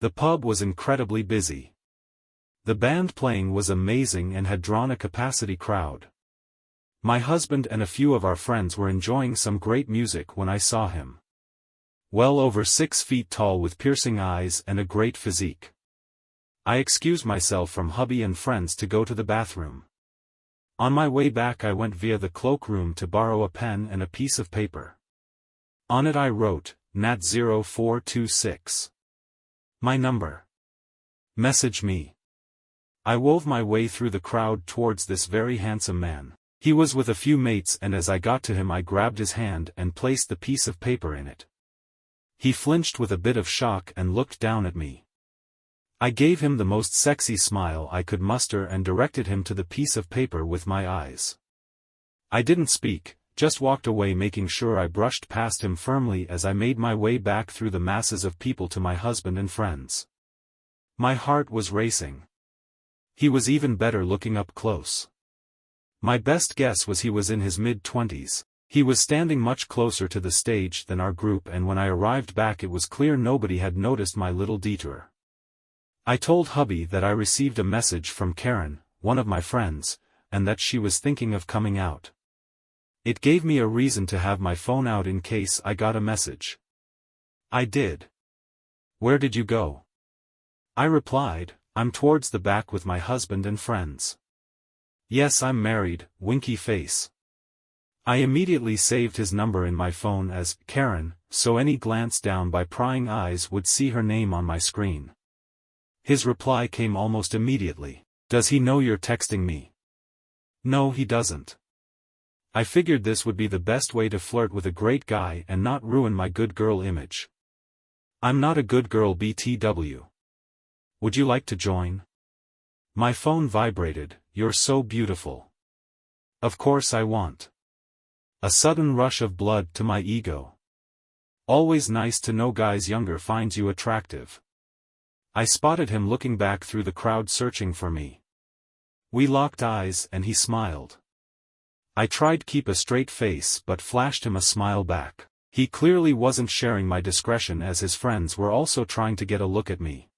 The pub was incredibly busy. The band playing was amazing and had drawn a capacity crowd. My husband and a few of our friends were enjoying some great music when I saw him. Well over 6 feet tall with piercing eyes and a great physique. I excused myself from hubby and friends to go to the bathroom. On my way back I went via the cloakroom to borrow a pen and a piece of paper. On it I wrote, Nat 0426. My number. Message me. I wove my way through the crowd towards this very handsome man. He was with a few mates, and as I got to him I grabbed his hand and placed the piece of paper in it. He flinched with a bit of shock and looked down at me. I gave him the most sexy smile I could muster and directed him to the piece of paper with my eyes. I didn't speak, just walked away, making sure I brushed past him firmly as I made my way back through the masses of people to my husband and friends. My heart was racing. He was even better looking up close. My best guess was he was in his mid-20s. He was standing much closer to the stage than our group, and when I arrived back it was clear nobody had noticed my little detour. I told hubby that I received a message from Karen, one of my friends, and that she was thinking of coming out. It gave me a reason to have my phone out in case I got a message. I did. Where did you go? I replied, I'm towards the back with my husband and friends. Yes, I'm married, winky face. I immediately saved his number in my phone as Karen, so any glance down by prying eyes would see her name on my screen. His reply came almost immediately. Does he know you're texting me? No, he doesn't. I figured this would be the best way to flirt with a great guy and not ruin my good girl image. I'm not a good girl BTW. Would you like to join? My phone vibrated. You're so beautiful. Of course I want. A sudden rush of blood to my ego. Always nice to know guys younger finds you attractive. I spotted him looking back through the crowd searching for me. We locked eyes and he smiled. I tried keep a straight face but flashed him a smile back. He clearly wasn't sharing my discretion as his friends were also trying to get a look at me.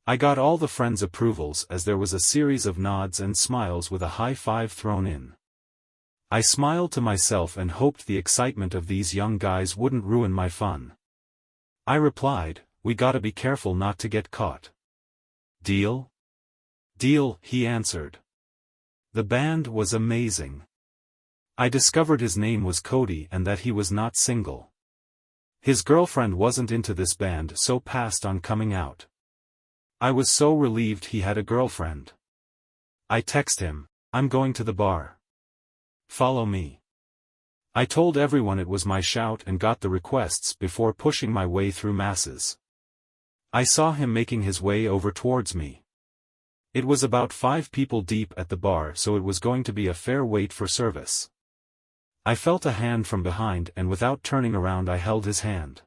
I got all the friends' approvals as there was a series of nods and smiles with a high five thrown in. I smiled to myself and hoped the excitement of these young guys wouldn't ruin my fun. I replied, we gotta be careful not to get caught. Deal? Deal, he answered. The band was amazing. I discovered his name was Cody and that he was not single. His girlfriend wasn't into this band so passed on coming out. I was so relieved he had a girlfriend. I text him, I'm going to the bar. Follow me. I told everyone it was my shout and got the requests before pushing my way through masses. I saw him making his way over towards me. It was about 5 people deep at the bar, so it was going to be a fair wait for service. I felt a hand from behind and without turning around I held his hand.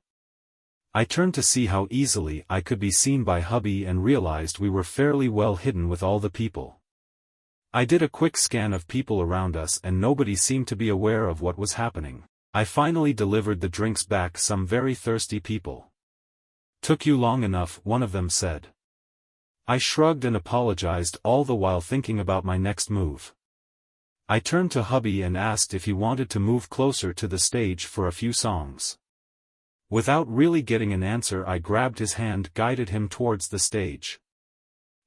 I turned to see how easily I could be seen by hubby and realized we were fairly well hidden with all the people. I did a quick scan of people around us and nobody seemed to be aware of what was happening. I finally delivered the drinks back some very thirsty people. Took you long enough, one of them said. I shrugged and apologized, all the while thinking about my next move. I turned to hubby and asked if he wanted to move closer to the stage for a few songs. Without really getting an answer I grabbed his hand, guided him towards the stage.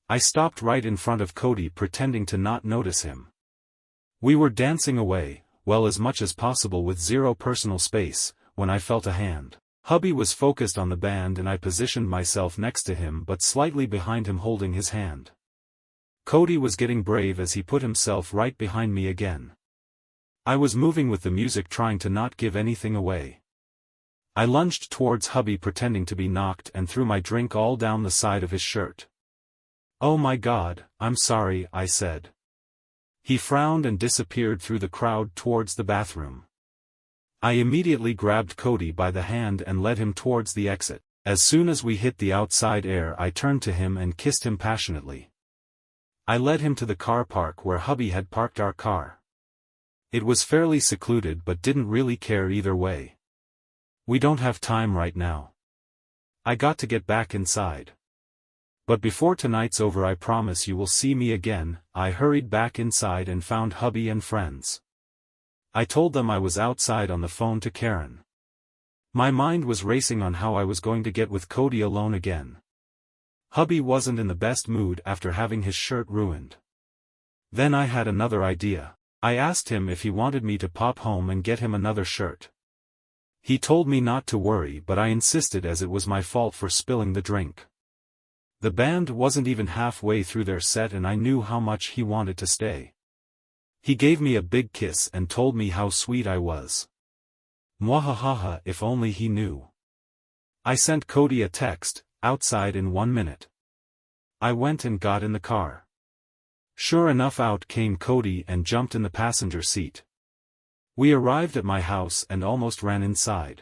I stopped right in front of Cody pretending to not notice him. We were dancing away, well as much as possible with zero personal space, when I felt a hand. Hubby was focused on the band and I positioned myself next to him but slightly behind him holding his hand. Cody was getting brave as he put himself right behind me again. I was moving with the music trying to not give anything away. I lunged towards hubby pretending to be knocked and threw my drink all down the side of his shirt. Oh my God, I'm sorry, I said. He frowned and disappeared through the crowd towards the bathroom. I immediately grabbed Cody by the hand and led him towards the exit. As soon as we hit the outside air I turned to him and kissed him passionately. I led him to the car park where hubby had parked our car. It was fairly secluded but didn't really care either way. We don't have time right now. I got to get back inside. But before tonight's over I promise you will see me again. I hurried back inside and found hubby and friends. I told them I was outside on the phone to Karen. My mind was racing on how I was going to get with Cody alone again. Hubby wasn't in the best mood after having his shirt ruined. Then I had another idea. I asked him if he wanted me to pop home and get him another shirt. He told me not to worry, but I insisted as it was my fault for spilling the drink. The band wasn't even halfway through their set and I knew how much he wanted to stay. He gave me a big kiss and told me how sweet I was. Mwahahaha, if only he knew. I sent Cody a text, outside in 1 minute. I went and got in the car. Sure enough, out came Cody and jumped in the passenger seat. We arrived at my house and almost ran inside.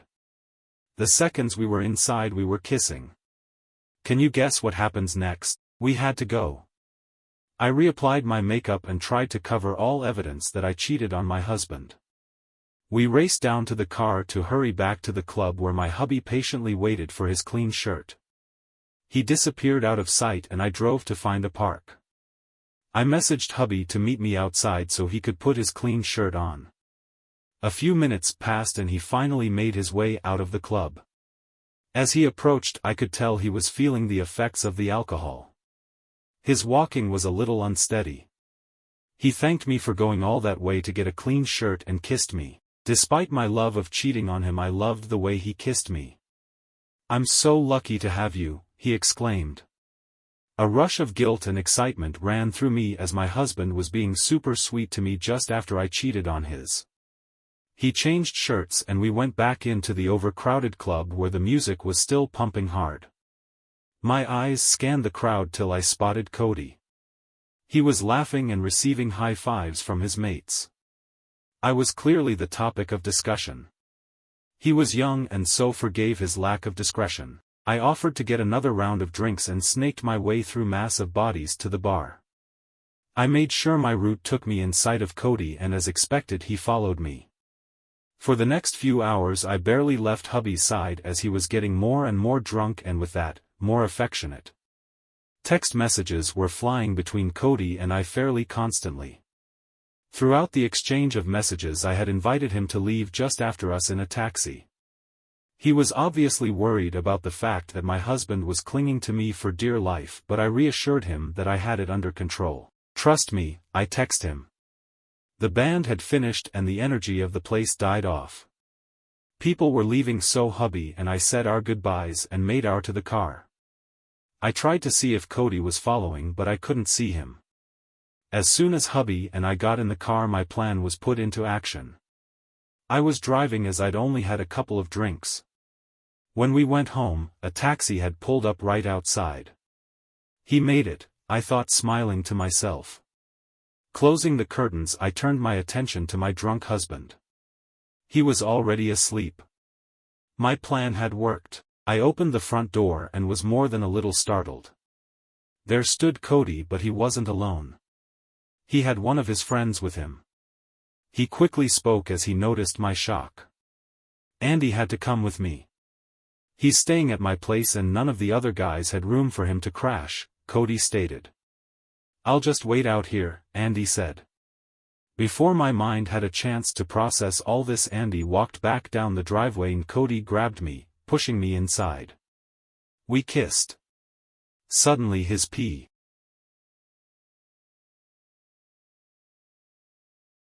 The seconds we were inside we were kissing. Can you guess what happens next? We had to go. I reapplied my makeup and tried to cover all evidence that I cheated on my husband. We raced down to the car to hurry back to the club where my hubby patiently waited for his clean shirt. He disappeared out of sight and I drove to find a park. I messaged hubby to meet me outside so he could put his clean shirt on. A few minutes passed and he finally made his way out of the club. As he approached, I could tell he was feeling the effects of the alcohol. His walking was a little unsteady. He thanked me for going all that way to get a clean shirt and kissed me. Despite my love of cheating on him, I loved the way he kissed me. "I'm so lucky to have you," he exclaimed. A rush of guilt and excitement ran through me as my husband was being super sweet to me just after I cheated on his. He changed shirts and we went back into the overcrowded club where the music was still pumping hard. My eyes scanned the crowd till I spotted Cody. He was laughing and receiving high fives from his mates. I was clearly the topic of discussion. He was young and so forgave his lack of discretion. I offered to get another round of drinks and snaked my way through mass of bodies to the bar. I made sure my route took me in sight of Cody and as expected he followed me. For the next few hours I barely left hubby's side as he was getting more and more drunk and with that, more affectionate. Text messages were flying between Cody and I fairly constantly. Throughout the exchange of messages I had invited him to leave just after us in a taxi. He was obviously worried about the fact that my husband was clinging to me for dear life, but I reassured him that I had it under control. "Trust me," I text him. The band had finished and the energy of the place died off. People were leaving so hubby and I said our goodbyes and made our to the car. I tried to see if Cody was following but I couldn't see him. As soon as hubby and I got in the car my plan was put into action. I was driving as I'd only had a couple of drinks. When we went home, a taxi had pulled up right outside. He made it, I thought, smiling to myself. Closing the curtains I turned my attention to my drunk husband. He was already asleep. My plan had worked. I opened the front door and was more than a little startled. There stood Cody, but he wasn't alone. He had one of his friends with him. He quickly spoke as he noticed my shock. "Andy had to come with me. He's staying at my place and none of the other guys had room for him to crash," Cody stated. "I'll just wait out here," Andy said. Before my mind had a chance to process all this, Andy walked back down the driveway and Cody grabbed me, pushing me inside. We kissed. Suddenly his pee